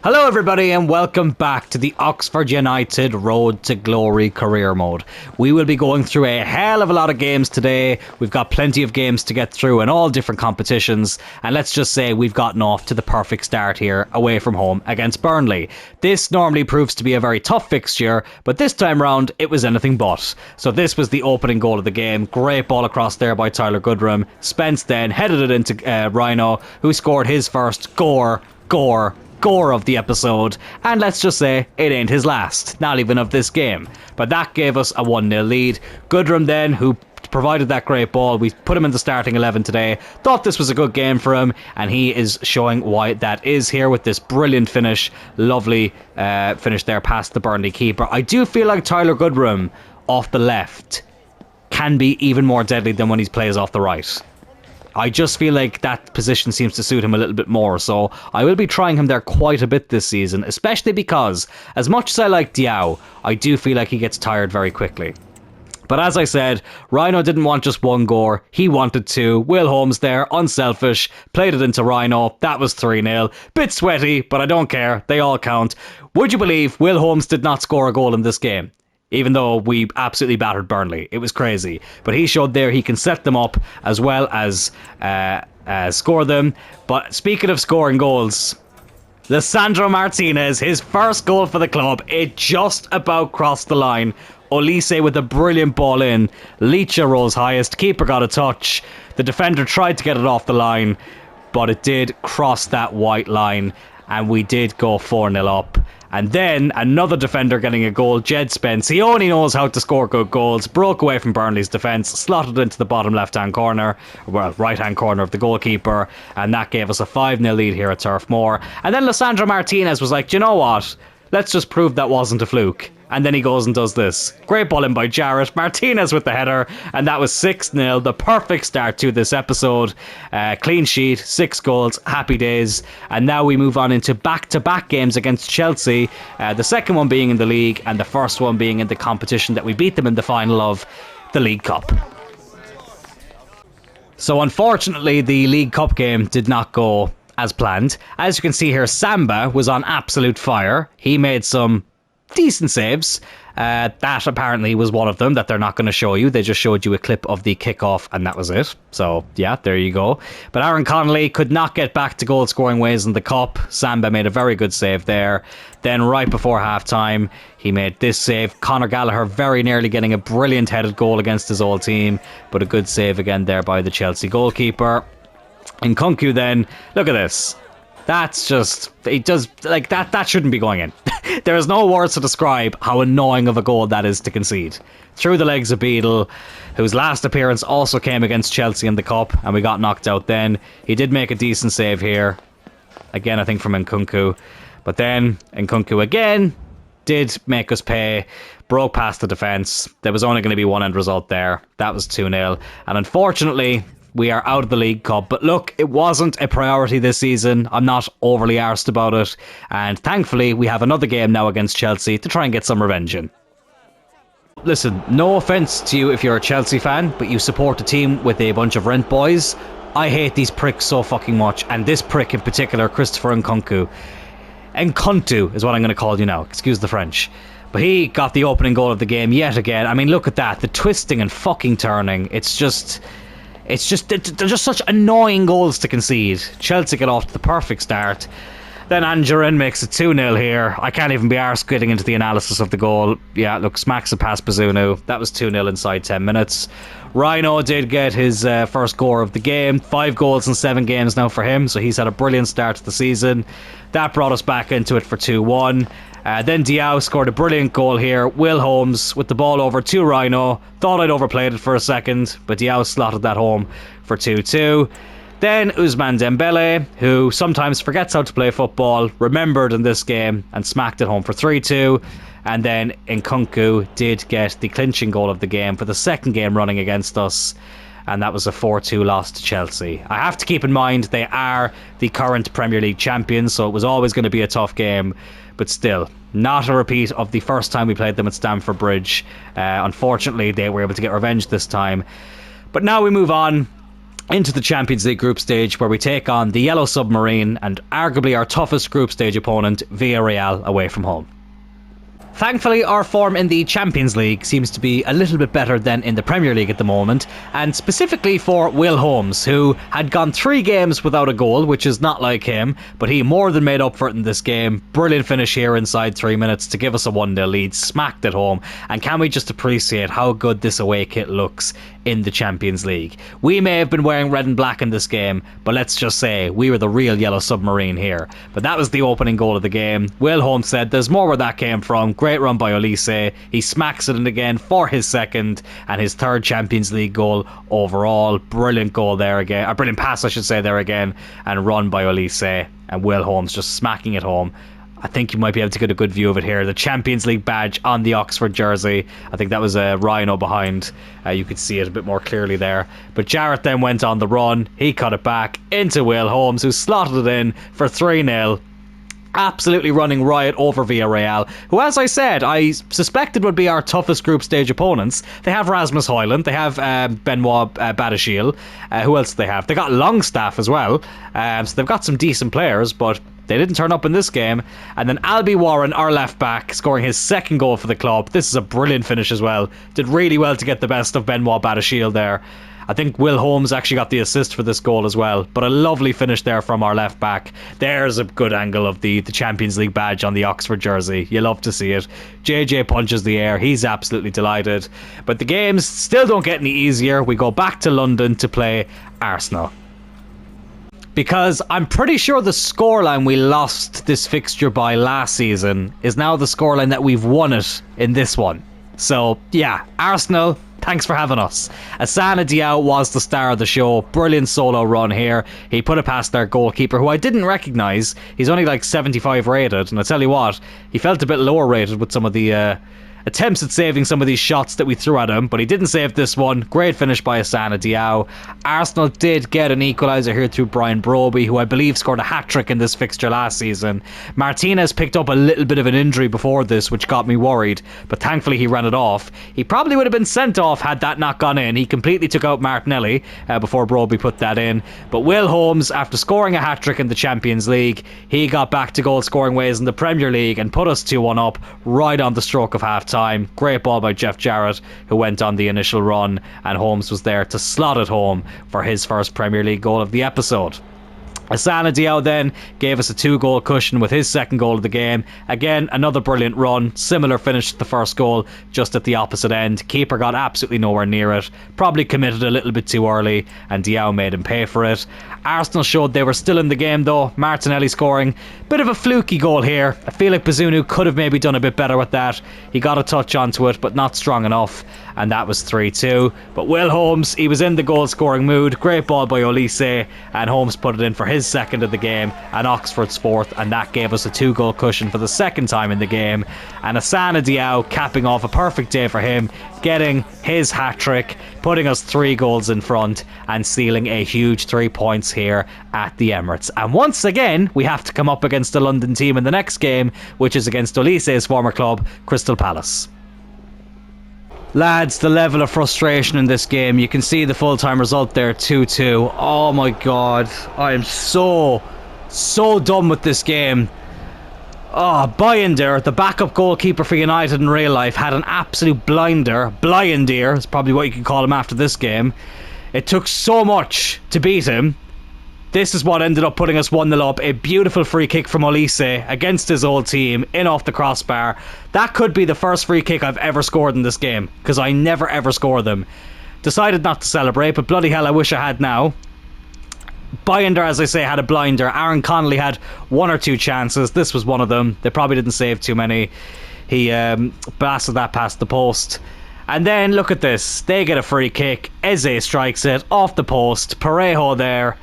Hello everybody and welcome back to the Oxford United Road to Glory career mode. We will be going through a hell of a lot of games today. We've got plenty of games to get through in all different competitions, and let's just say we've gotten off to the perfect start here away from home against Burnley. This normally proves to be a very tough fixture, but this time round it was anything but. So this was the opening goal of the game. Great ball across there by Tyler Goodrum. Spence then headed it into Rhino, who scored his first GORE of the episode, and let's just say it ain't his last, not even of this game. But that gave us a 1-0 lead. Goodrum then, who provided that great ball, we put him in the starting 11 today, thought this was a good game for him, and he is showing why that is here with this brilliant finish. Lovely finish there past the Burnley keeper. I do feel like Tyler Goodrum off the left can be even more deadly than when he plays off the right. I just feel like that position seems to suit him a little bit more, so I will be trying him there quite a bit this season, especially because, as much as I like Diao, I do feel like he gets tired very quickly. But as I said, Rhino didn't want just one GORE, he wanted two. Will Holmes there, unselfish, played it into Rhino, that was 3-0. Bit sweaty, but I don't care, they all count. Would you believe Will Holmes did not score a goal in this game? Even though we absolutely battered Burnley. It was crazy. But he showed there he can set them up as well as score them. But speaking of scoring goals, Lisandro Martinez, his first goal for the club, it just about crossed the line. Olise with a brilliant ball in. Licha rose highest. Keeper got a touch. The defender tried to get it off the line, but it did cross that white line, and we did go 4-0 up. And then another defender getting a goal, Jed Spence. He only knows how to score good goals. Broke away from Burnley's defence, slotted into the bottom left-hand corner, well, right-hand corner of the goalkeeper, and that gave us a 5-0 lead here at Turf Moor. And then Lisandro Martinez was like, do you know what? Let's just prove that wasn't a fluke. And then he goes and does this. Great ball in by Jarrett. Martinez with the header. And that was 6-0. The perfect start to this episode. Clean sheet. 6 goals. Happy days. And now we move on into back-to-back games against Chelsea. The second one being in the league. And the first one being in the competition that we beat them in the final of, the League Cup. So unfortunately, the League Cup game did not go as planned. As you can see here, Samba was on absolute fire. He made some decent saves. That apparently was one of them that they're not going to show you. They just showed you a clip of the kickoff and that was it. So yeah, there you go. But Aaron Connolly could not get back to goal scoring ways in the cup. Samba made a very good save there. Then right before half time, he made this save. Conor Gallagher very nearly getting a brilliant headed goal against his old team, but a good save again there by the Chelsea goalkeeper. And Nkunku then, look at this. That's just, it does, like, that shouldn't be going in. There is no words to describe how annoying of a goal that is to concede. Through the legs of Beadle, whose last appearance also came against Chelsea in the Cup, and we got knocked out then. He did make a decent save here. Again, I think from Nkunku. But then, Nkunku again did make us pay. Broke past the defence. There was only going to be one end result there. That was 2-0. And unfortunately, we are out of the League Cup. But look, it wasn't a priority this season. I'm not overly arsed about it. And thankfully, we have another game now against Chelsea to try and get some revenge in. Listen, no offence to you if you're a Chelsea fan, but you support a team with a bunch of rent boys. I hate these pricks so fucking much. And this prick in particular, Christopher Nkunku. Nkunku is what I'm going to call you now. Excuse the French. But he got the opening goal of the game yet again. I mean, look at that. The twisting and fucking turning. They're just such annoying goals to concede. Chelsea get off to the perfect start. Then Angerin makes it 2-0 here. I can't even be arsed getting into the analysis of the goal. Yeah, look, smacks it past Bazunu. That was 2-0 inside 10 minutes. Rhino did get his first GORE of the game. 5 goals in 7 games now for him, so he's had a brilliant start to the season. That brought us back into it for 2-1. Then Diao scored a brilliant goal here. Will Holmes with the ball over to Rhino. Thought I'd overplayed it for a second, but Diao slotted that home for 2-2. Then Ousmane Dembele, who sometimes forgets how to play football, remembered in this game and smacked it home for 3-2. And then Nkunku did get the clinching goal of the game for the second game running against us. And that was a 4-2 loss to Chelsea. I have to keep in mind they are the current Premier League champions, so it was always going to be a tough game. But still, not a repeat of the first time we played them at Stamford Bridge. Unfortunately, they were able to get revenge this time. But now we move on into the Champions League group stage, where we take on the Yellow Submarine and arguably our toughest group stage opponent, Villarreal, away from home. Thankfully, our form in the Champions League seems to be a little bit better than in the Premier League at the moment, and specifically for Will Holmes, who had gone 3 games without a goal, which is not like him, but he more than made up for it in this game. Brilliant finish here inside 3 minutes to give us a 1-0 lead, smacked it home, and can we just appreciate how good this away kit looks in the Champions League. We may have been wearing red and black in this game, but let's just say we were the real Yellow Submarine here. But that was the opening goal of the game. Will Holmes said there's more where that came from. Great run by Olise. He smacks it in again for his second and his 3rd Champions League goal overall. Brilliant goal there again, a brilliant pass I should say there again, and run by Olise, and Will Holmes just smacking it home. I think you might be able to get a good view of it here. The Champions League badge on the Oxford jersey. I think that was a Rhino behind. You could see it a bit more clearly there. But Jarrett then went on the run. He cut it back into Will Holmes, who slotted it in for 3-0. Absolutely running riot over Villarreal, who, as I said, I suspected would be our toughest group stage opponents. They have Rasmus Højlund, they have Benoit Badiashile. Who else do they have? They got Longstaff as well, so they've got some decent players, but they didn't turn up in this game. And then Albie Warren, our left back, scoring his 2nd goal for the club. This is a brilliant finish as well. Did really well to get the best of Benoit Badiashile there. I think Will Holmes actually got the assist for this goal as well. But a lovely finish there from our left back. There's a good angle of the Champions League badge on the Oxford jersey. You love to see it. JJ punches the air. He's absolutely delighted. But the games still don't get any easier. We go back to London to play Arsenal. Because I'm pretty sure the scoreline we lost this fixture by last season is now the scoreline that we've won it in this one. So, yeah, Arsenal, thanks for having us. Asana Diao was the star of the show. Brilliant solo run here. He put it past their goalkeeper, who I didn't recognise. He's only like 75 rated, and I tell you what, he felt a bit lower rated with some of the attempts at saving some of these shots that we threw at him, but he didn't save this one. Great finish by Asana Diao. Arsenal did get an equaliser here through Brian Broby, who I believe scored a hat-trick in this fixture last season. Martinez picked up a little bit of an injury before this, which got me worried, but thankfully he ran it off. He probably would have been sent off had that not gone in. He completely took out Martinelli before Broby put that in. But Will Holmes, after scoring a hat-trick in the Champions League, he got back to goal-scoring ways in the Premier League and put us 2-1 up right on the stroke of half-time. Great ball by Jeff Jarrett, who went on the initial run, and Holmes was there to slot it home for his 1st Premier League goal of the episode. Asana Diao then gave us a 2-goal cushion with his 2nd goal of the game. Again, another brilliant run, similar finish to the first goal, just at the opposite end. Keeper got absolutely nowhere near it, probably committed a little bit too early, and Diao made him pay for it. Arsenal showed they were still in the game though. Martinelli scoring. Bit of a fluky goal here. I feel like Bazunu could have maybe done a bit better with that. He got a touch onto it, but not strong enough, and that was 3-2. But Will Holmes, he was in the goal scoring mood. Great ball by Olise, and Holmes put it in for his 2nd of the game and Oxford's 4th, and that gave us a 2-goal cushion for the 2nd time in the game. And Asana Diao capping off a perfect day for him, getting his hat-trick, putting us 3 goals in front and sealing a huge 3 points here at the Emirates. And once again, we have to come up against a London team in the next game, which is against Olise's former club, Crystal Palace. Lads, the level of frustration in this game, you can see the full-time result there, 2-2. Oh my god, I am so done with this game. Oh, Binder, the backup goalkeeper for United in real life, had an absolute blinder. Blyendeer is probably what you could call him after this game. It took so much to beat him. This is what ended up putting us 1-0 up. A beautiful free kick from Olise against his old team, in off the crossbar. That could be the first free kick I've ever scored in this game, because I never ever score them. Decided not to celebrate, but bloody hell I wish I had now. Binder, as I say, had a blinder. Aaron Connolly had 1 or 2 chances. This was one of them. They probably didn't save too many. He blasted that past the post. And then look at this. They get a free kick. Eze strikes it off the post. Parejo there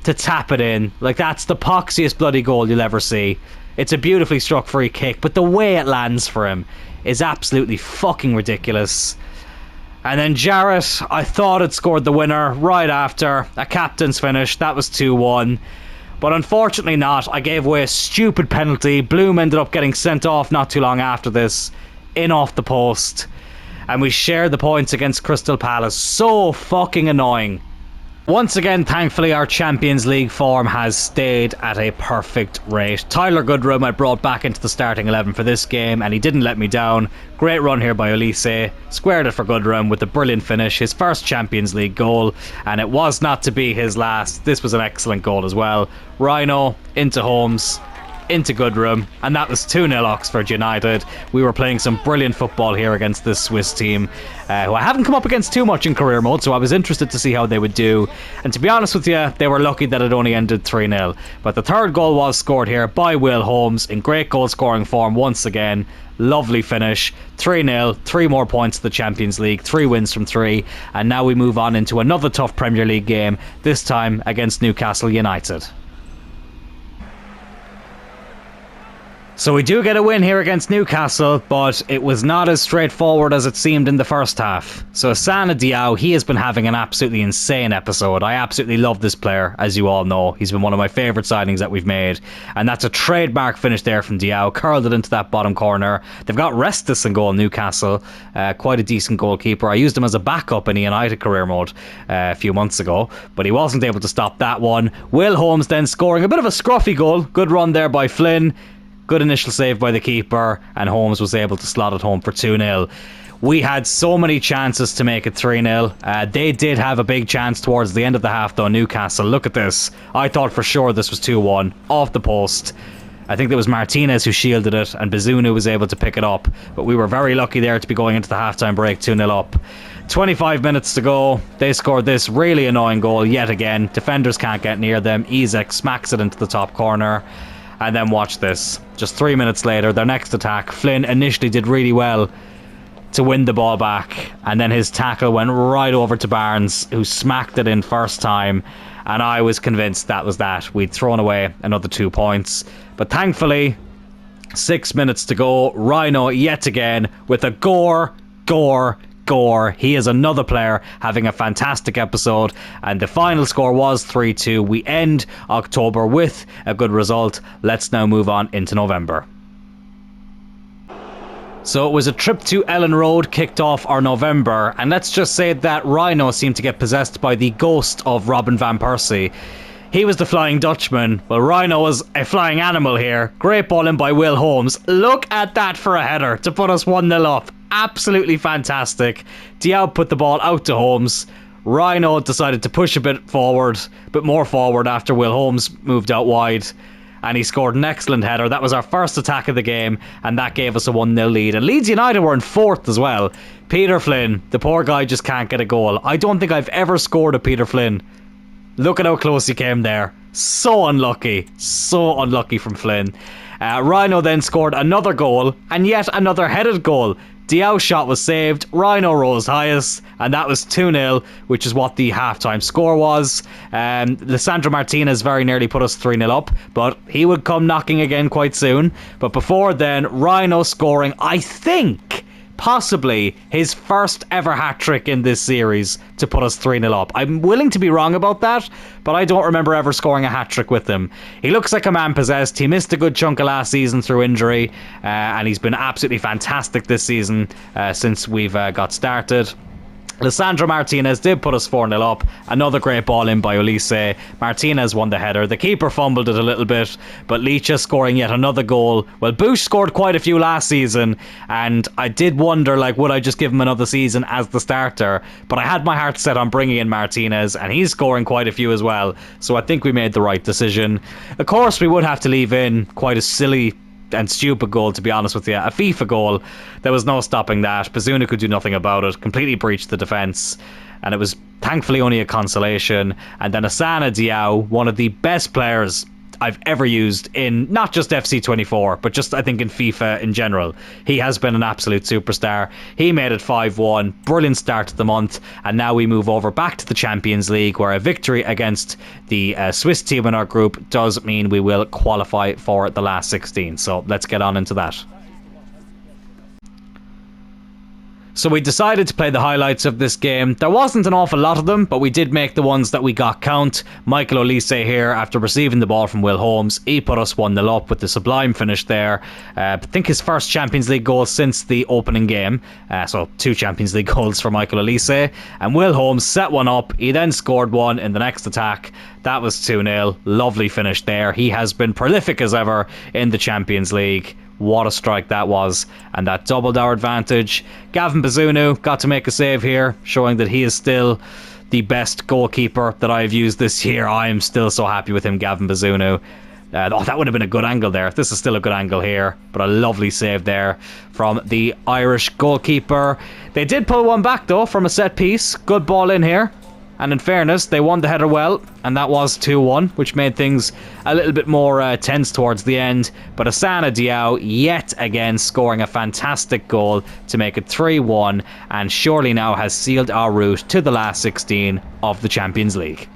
to tap it in. Like, that's the poxiest bloody goal you'll ever see. It's a beautifully struck free kick, but the way it lands for him is absolutely fucking ridiculous. And then Jarrett, I thought had scored the winner right after a captain's finish. That was 2-1. But unfortunately not. I gave away a stupid penalty. Bloom ended up getting sent off not too long after this, in off the post. And we shared the points against Crystal Palace. So fucking annoying. Once again, thankfully, our Champions League form has stayed at a perfect rate. Tyler Goodrum I brought back into the starting 11 for this game, and he didn't let me down. Great run here by Olise. Squared it for Goodrum with a brilliant finish, his first Champions League goal, and it was not to be his last. This was an excellent goal as well. Rhino into Holmes, into Goodrum, and that was 2-0 Oxford United. We were playing some brilliant football here against this Swiss team, who I haven't come up against too much in career mode, so I was interested to see how they would do. And to be honest with you, they were lucky that it only ended 3-0. But the third goal was scored here by Will Holmes in great goal scoring form once again. Lovely finish. 3-0, 3 more points to the Champions League, 3 wins from 3, and now we move on into another tough Premier League game, this time against Newcastle United. So we do get a win here against Newcastle, but it was not as straightforward as it seemed in the first half. So Asana Diao, he has been having an absolutely insane episode. I absolutely love this player, as you all know. He's been one of my favourite signings that we've made. And that's a trademark finish there from Diao, curled it into that bottom corner. They've got Restus in goal, Newcastle. Quite a decent goalkeeper. I used him as a backup in the United career mode a few months ago, but he wasn't able to stop that one. Will Holmes then scoring a bit of a scruffy goal. Good run there by Flynn. Good initial save by the keeper, and Holmes was able to slot it home for 2-0. We had so many chances to make it 3-0. They did have a big chance towards the end of the half though, Newcastle. Look at this. I thought for sure this was 2-1. Off the post. I think it was Martinez who shielded it, and Bazunu was able to pick it up. But we were very lucky there to be going into the halftime break 2-0 up. 25 minutes to go. They scored this really annoying goal yet again. Defenders can't get near them. Izek smacks it into the top corner. And then watch this. Just 3 minutes later, their next attack. Flynn initially did really well to win the ball back, and then his tackle went right over to Barnes, who smacked it in first time, and I was convinced that was that. We'd thrown away another 2 points. But thankfully, 6 minutes to go. Rhino yet again with a GORE. He is another player having a fantastic episode, and the final score was 3-2. We end October with a good result. Let's now move on into November. So it was a trip to Ellen Road kicked off our November, and let's just say that Rhino seemed to get possessed by the ghost of Robin van Persie. He was the Flying Dutchman. Well, Rhino was a flying animal here. Great ball in by Will Holmes. Look at that for a header to put us 1-0 up. Absolutely fantastic. Diao put the ball out to Holmes. Rhino decided to push a bit more forward after Will Holmes moved out wide, and he scored an excellent header. That was our first attack of the game, and that gave us a 1-0 lead. And Leeds United were in fourth as well. Peter Flynn, the poor guy, just can't get a goal. I don't think I've ever scored a Peter Flynn. Look at how close he came there. So unlucky from Flynn. Rhino then scored another goal, and yet another headed goal. Diao's shot was saved, Rhino rose highest, and that was 2-0, which is what the halftime score was. Lisandro Martinez very nearly put us 3-0 up, but he would come knocking again quite soon. But before then, Rhino scoring, I think, possibly his first ever hat-trick in this series to put us 3-0 up. I'm willing to be wrong about that, but I don't remember ever scoring a hat-trick with him. He looks like a man possessed. He missed a good chunk of last season through injury, and he's been absolutely fantastic this season since we've got started. Lisandro Martinez did put us 4-0 up. Another great ball in by Olise. Martinez won the header. The keeper fumbled it a little bit, but Licha scoring yet another goal. Well, Bush scored quite a few last season, and I did wonder, would I just give him another season as the starter? But I had my heart set on bringing in Martinez, and he's scoring quite a few as well. So I think we made the right decision. Of course, we would have to leave in quite a silly and stupid goal, to be honest with you. A FIFA goal. There was no stopping that. Bazunu could do nothing about it. Completely breached the defence. And it was thankfully only a consolation. And then Asana Diao, one of the best players I've ever used in not just FC24, but just I think in FIFA in general. He has been an absolute superstar. He made it 5-1. Brilliant start to the month. And now we move over back to the Champions League, where a victory against the Swiss team in our group does mean we will qualify for the last 16. So let's get on into that. So we decided to play the highlights of this game. There wasn't an awful lot of them, but we did make the ones that we got count. Michael Olise here, after receiving the ball from Will Holmes, he put us 1-0 up with the sublime finish there. I think his first Champions League goal since the opening game. So 2 Champions League goals for Michael Olise. And Will Holmes set one up. He then scored one in the next attack. That was 2-0. Lovely finish there. He has been prolific as ever in the Champions League. What a strike that was. And that doubled our advantage. Gavin Bazunu got to make a save here, showing that he is still the best goalkeeper that I've used this year. I am still so happy with him, Gavin Bazunu. That would have been a good angle there. This is still a good angle here, but a lovely save there from the Irish goalkeeper. They did pull one back though from a set piece. Good ball in here. And in fairness, they won the header well, and that was 2-1, which made things a little bit more tense towards the end. But Asana Diao yet again scoring a fantastic goal to make it 3-1, and surely now has sealed our route to the last 16 of the Champions League.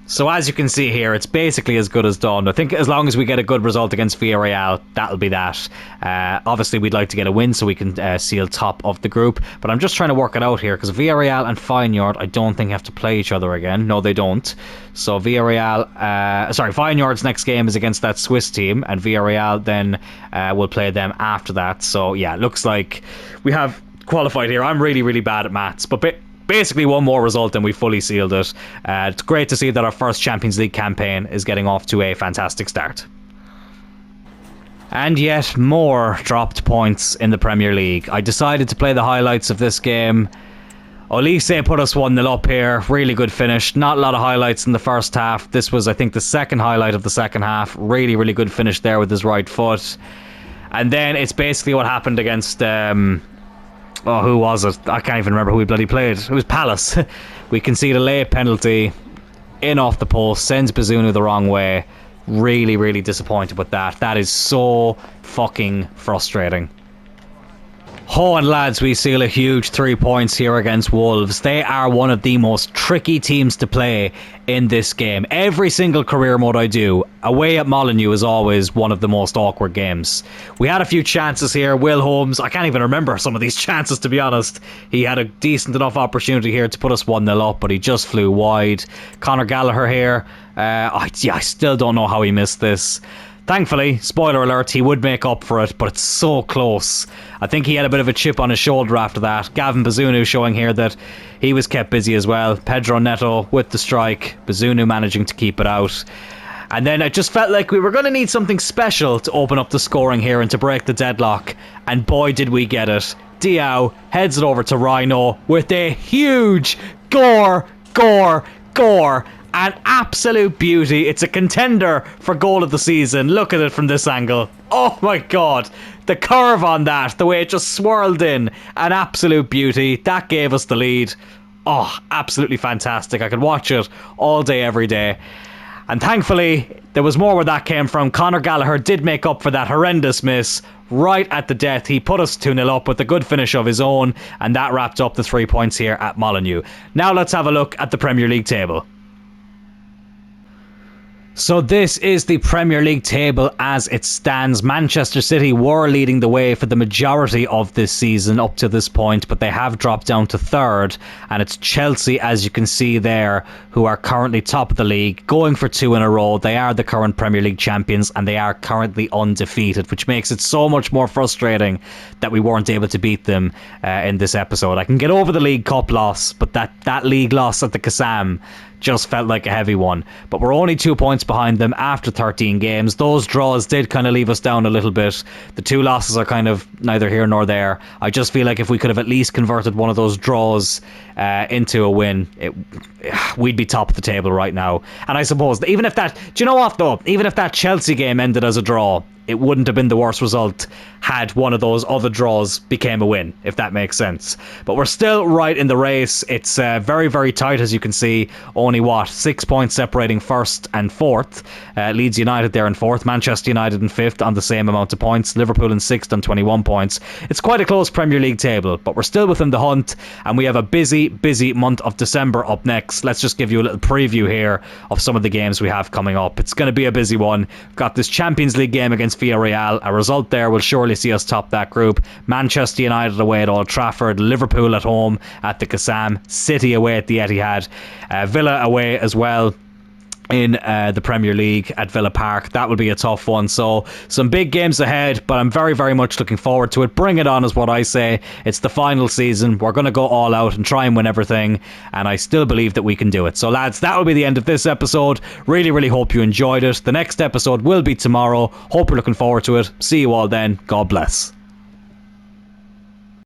So as you can see here, it's basically as good as done. I think as long as we get a good result against Villarreal, that'll be that. Obviously, we'd like to get a win so we can seal top of the group. But I'm just trying to work it out here, because Villarreal and Feyenoord, I don't think have to play each other again. No, they don't. So Feyenoord's next game is against that Swiss team, and Villarreal then will play them after that. So yeah, it looks like we have qualified here. I'm really, really bad at maths, but basically one more result and we fully sealed it. It's great to see that our first Champions League campaign is getting off to a fantastic start. And yet more dropped points in the Premier League. I decided to play the highlights of this game. Olise put us 1-0 up here. Really good finish. Not a lot of highlights in the first half. This was, I think, the second highlight of the second half. Really, really good finish there with his right foot. And then it's basically what happened against... who was it? I can't even remember who we bloody played. It was Palace. We concede a late penalty in off the post, sends Bazunu the wrong way. Really, really disappointed with that. That is so fucking frustrating. Oh, and lads, we seal a huge 3 points here against Wolves. They are one of the most tricky teams to play in this game. Every single career mode I do, away at Molineux is always one of the most awkward games. We had a few chances here. Will Holmes, I can't even remember some of these chances, to be honest. He had a decent enough opportunity here to put us 1-0 up, but he just flew wide. Conor Gallagher here. I still don't know how he missed this. Thankfully, spoiler alert, he would make up for it, but it's so close. I think he had a bit of a chip on his shoulder after that. Gavin Bazunu showing here that he was kept busy as well. Pedro Neto with the strike. Bazunu managing to keep it out. And then I just felt like we were going to need something special to open up the scoring here and to break the deadlock. And boy, did we get it. Diao heads it over to Rhino with a huge GORE. An absolute beauty. It's a contender for goal of the season. Look at it from this angle. Oh my god. The curve on that, the way it just swirled in. An absolute beauty. That gave us the lead. Oh, absolutely fantastic. I could watch it all day, every day. And thankfully, there was more where that came from. Conor Gallagher did make up for that horrendous miss. Right at the death, he put us 2-0 up with a good finish of his own. And that wrapped up the 3 points here at Molineux. Now let's have a look at the Premier League table. So this is the Premier League table as it stands. Manchester City were leading the way for the majority of this season up to this point, but they have dropped down to third, and it's Chelsea, as you can see there, who are currently top of the league, going for 2 in a row. They are the current Premier League champions, and they are currently undefeated, which makes it so much more frustrating that we weren't able to beat them in this episode. I can get over the League Cup loss, but that league loss at the Kassam just felt like a heavy one. But we're only 2 points behind them after 13 games. Those draws did kind of leave us down a little bit. The 2 losses are kind of neither here nor there. I just feel like if we could have at least converted one of those draws into a win, we'd be top of the table right now. And I suppose even if that, do you know what though? Even if that Chelsea game ended as a draw, it wouldn't have been the worst result had one of those other draws became a win, if that makes sense. But we're still right in the race. It's very, very tight, as you can see. Only 6 points separating first and fourth. Leeds United there in fourth, Manchester United in fifth on the same amount of points, Liverpool in sixth on 21 points. It's quite a close Premier League table, but we're still within the hunt, and we have a busy month of December up next. Let's just give you a little preview here of some of the games we have coming up. It's going to be a busy one. We've got this Champions League game against against Villarreal. A result there will surely see us top that group. Manchester United away at Old Trafford, Liverpool at home at the Qassam, City away at the Etihad, Villa away as well in the Premier League at Villa Park. That will be a tough one. So some big games ahead, but I'm very, very much looking forward to it. Bring it on is what I say. It's the final season. We're going to go all out and try and win everything, and I still believe that we can do it. So lads, that will be the end of this episode. Really, really hope you enjoyed it. The next episode will be tomorrow. Hope you're looking forward to it. See you all then. God bless.